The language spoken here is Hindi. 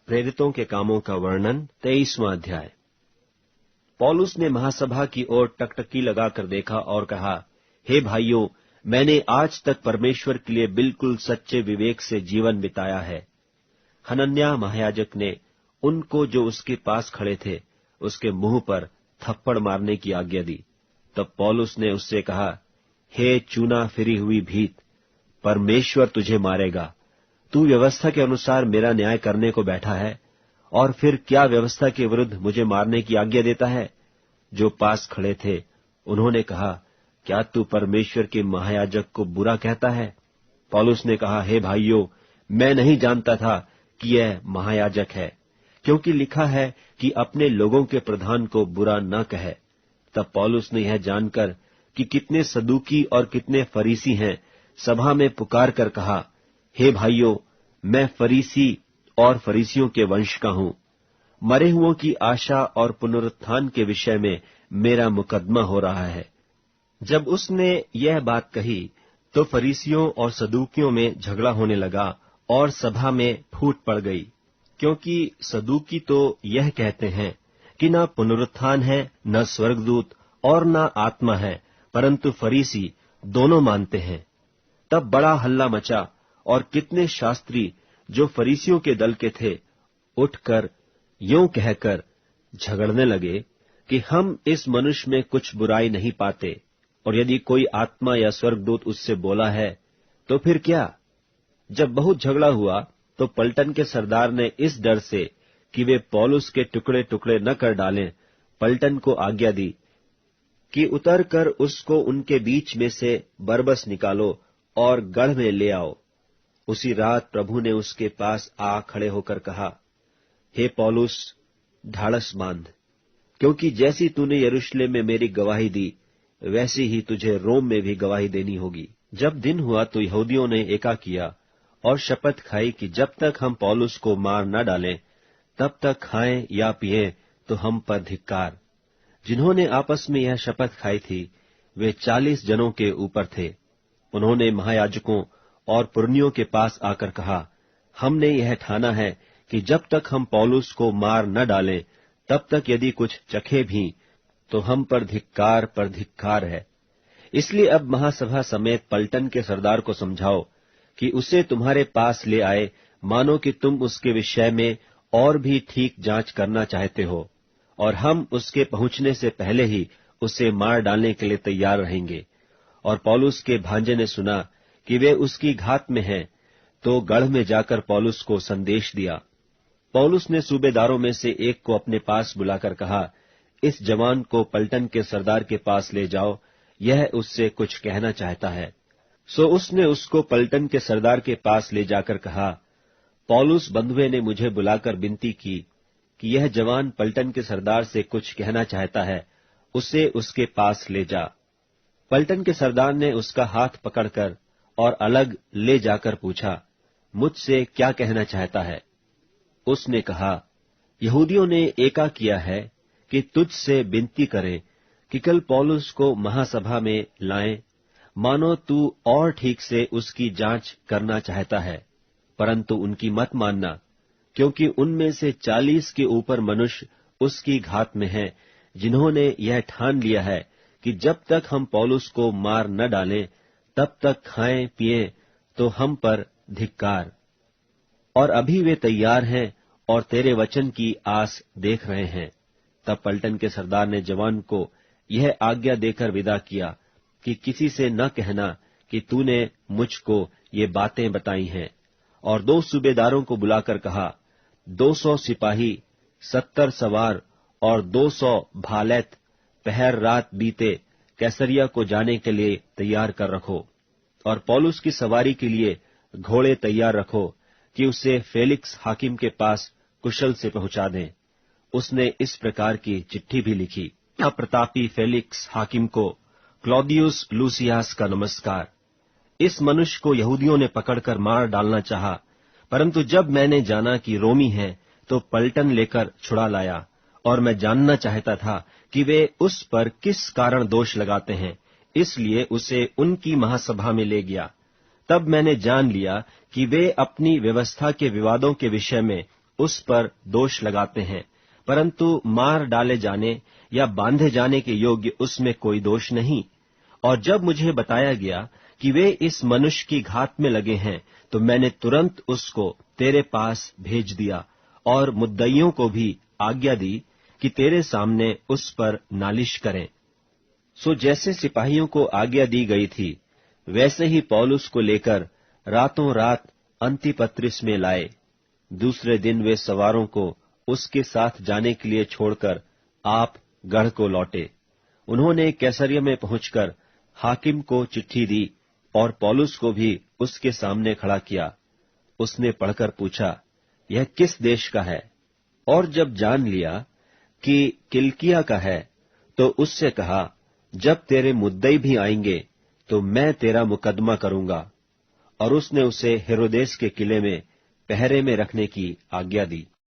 प्रेरितों के कामों का वर्णन 23वां अध्याय। पौलुस ने महासभा की ओर टकटकी लगाकर देखा और कहा, हे भाइयों, मैंने आज तक परमेश्वर के लिए बिल्कुल सच्चे विवेक से जीवन बिताया है। हनन्याह महायाजक ने उनको जो उसके पास खड़े थे उसके मुंह पर थप्पड़ मारने की आज्ञा दी। तब पौलुस ने उससे कहा, हे चूना फिरी हुई भीत, परमेश्वर तुझे मारेगा। तू व्यवस्था के अनुसार मेरा न्याय करने को बैठा है, और फिर क्या व्यवस्था के विरुद्ध मुझे मारने की आज्ञा देता है? जो पास खड़े थे उन्होंने कहा, क्या तू परमेश्वर के महायाजक को बुरा कहता है? पौलुस ने कहा, हे भाइयों, मैं नहीं जानता था कि यह महायाजक है, क्योंकि लिखा है कि अपने लोगों के प्रधान को बुरा न कहे। तब पौलुस ने यह जानकर कि कितने सदूकी और कितने फरीसी हैं, सभा में पुकार कर कहा, हे भाइयों, मैं फरीसी और फरीसियों के वंश का हूं। मरे हुओं की आशा और पुनरुत्थान के विषय में मेरा मुकदमा हो रहा है। जब उसने यह बात कही तो फरीसियों और सदूकियों में झगड़ा होने लगा और सभा में फूट पड़ गई, क्योंकि सदूकी तो यह कहते हैं कि न पुनरुत्थान है, न स्वर्गदूत और न आत्मा है, परंतु फरीसी दोनों मानते हैं। तब बड़ा हल्ला मचा और कितने शास्त्री जो फरीसियों के दल के थे उठकर यूं कहकर झगड़ने लगे कि हम इस मनुष्य में कुछ बुराई नहीं पाते, और यदि कोई आत्मा या स्वर्गदूत उससे बोला है तो फिर क्या? जब बहुत झगड़ा हुआ तो पलटन के सरदार ने इस डर से कि वे पौलुस के टुकड़े टुकड़े न कर डालें, पलटन को आज्ञा दी कि उतरकर उसको उनके बीच में से बरबस निकालो और गढ़ में ले आओ। उसी रात प्रभु ने उसके पास आ खड़े होकर कहा, हे पौलुस, ढाढ़स बांध, क्योंकि जैसी तूने यरूशलेम में मेरी गवाही दी, वैसी ही तुझे रोम में भी गवाही देनी होगी। जब दिन हुआ तो यहूदियों ने एका किया और शपथ खाई कि जब तक हम पौलुस को मार न डालें, तब तक खाएं या पिएं तो हम पर धिक्कार। जिन्होंने आपस में यह शपथ खाई थी वे 40 जनों के ऊपर थे। उन्होंने महायाजकों और पुरनियों के पास आकर कहा, हमने यह ठाना है कि जब तक हम पौलुस को मार न डालें, तब तक यदि कुछ चखे भी तो हम पर धिक्कार है। इसलिए अब महासभा समेत पलटन के सरदार को समझाओ कि उसे तुम्हारे पास ले आए, मानो कि तुम उसके विषय में और भी ठीक जांच करना चाहते हो, और हम उसके पहुंचने से पहले ही उसे मार डालने के लिए तैयार रहेंगे। और पौलुस के भांजे ने सुना कि वे उसकी घात में हैं, तो गढ़ में जाकर पौलुस को संदेश दिया। पौलुस ने सूबेदारों में से एक को अपने पास बुलाकर कहा, इस जवान को पलटन के सरदार के पास ले जाओ, यह उससे कुछ कहना चाहता है। सो उसने उसको पलटन के सरदार के पास ले जाकर कहा, पौलुस बंधुए ने मुझे बुलाकर विनती की कि यह जवान पलटन के सरदार से कुछ कहना चाहता है, उसे उसके पास ले जा। पलटन के सरदार ने उसका हाथ पकड़कर और अलग ले जाकर पूछा, मुझसे क्या कहना चाहता है? उसने कहा, यहूदियों ने एका किया है कि तुझसे विनती करें कि कल पौलुस को महासभा में लाएं, मानो तू और ठीक से उसकी जांच करना चाहता है, परंतु उनकी मत मानना, क्योंकि उनमें से 40 के ऊपर मनुष्य उसकी घात में हैं, जिन्होंने यह ठान लिया है कि जब तक हम पौलुस को मार न डालें, तब तक खाएं पिएं तो हम पर धिक्कार। और अभी वे तैयार हैं और तेरे वचन की आस देख रहे हैं। तब पलटन के सरदार ने जवान को यह आज्ञा देकर विदा किया कि किसी से न कहना कि तूने मुझको ये बातें बताई हैं, और 2 सूबेदारों को बुलाकर कहा, 200 सिपाही, 70 सवार और 200 भालैत पहर रात बीते कैसरिया को जाने के लिए तैयार कर रखो, और पौलुस की सवारी के लिए घोड़े तैयार रखो कि उसे फेलिक्स हाकिम के पास कुशल से पहुंचा दें। उसने इस प्रकार की चिट्ठी भी लिखी, अप्रतापी फेलिक्स हाकिम को क्लौदियुस लूसियास का नमस्कार। इस मनुष्य को यहूदियों ने पकड़कर मार डालना चाहा, परंतु जब मैंने जाना कि रोमी है तो पलटन लेकर छुड़ा लाया, और मैं जानना चाहता था कि वे उस पर किस कारण दोष लगाते हैं, इसलिए उसे उनकी महासभा में ले गया। तब मैंने जान लिया कि वे अपनी व्यवस्था के विवादों के विषय में उस पर दोष लगाते हैं, परंतु मार डाले जाने या बांधे जाने के योग्य उसमें कोई दोष नहीं। और जब मुझे बताया गया कि वे इस मनुष्य की घात में लगे हैं, तो मैंने तुरंत उसको तेरे पास भेज दिया और मुद्दइयों को भी आज्ञा दी कि तेरे सामने उस पर नालिश करें। सो जैसे सिपाहियों को आज्ञा दी गई थी, वैसे ही पौलुस को लेकर रातों रात अंतिपत्रिस में लाए। दूसरे दिन वे सवारों को उसके साथ जाने के लिए छोड़कर आप गढ़ को लौटे। उन्होंने कैसरिया में पहुंचकर हाकिम को चिट्ठी दी और पौलुस को भी उसके सामने खड़ा किया। उसने पढ़कर पूछा, यह किस देश का है? और जब जान लिया कि किलिकिया का है, तो उससे कहा, जब तेरे मुद्दई भी आएंगे तो मैं तेरा मुकदमा करूंगा। और उसने उसे हेरोदेस के किले में पहरे में रखने की आज्ञा दी।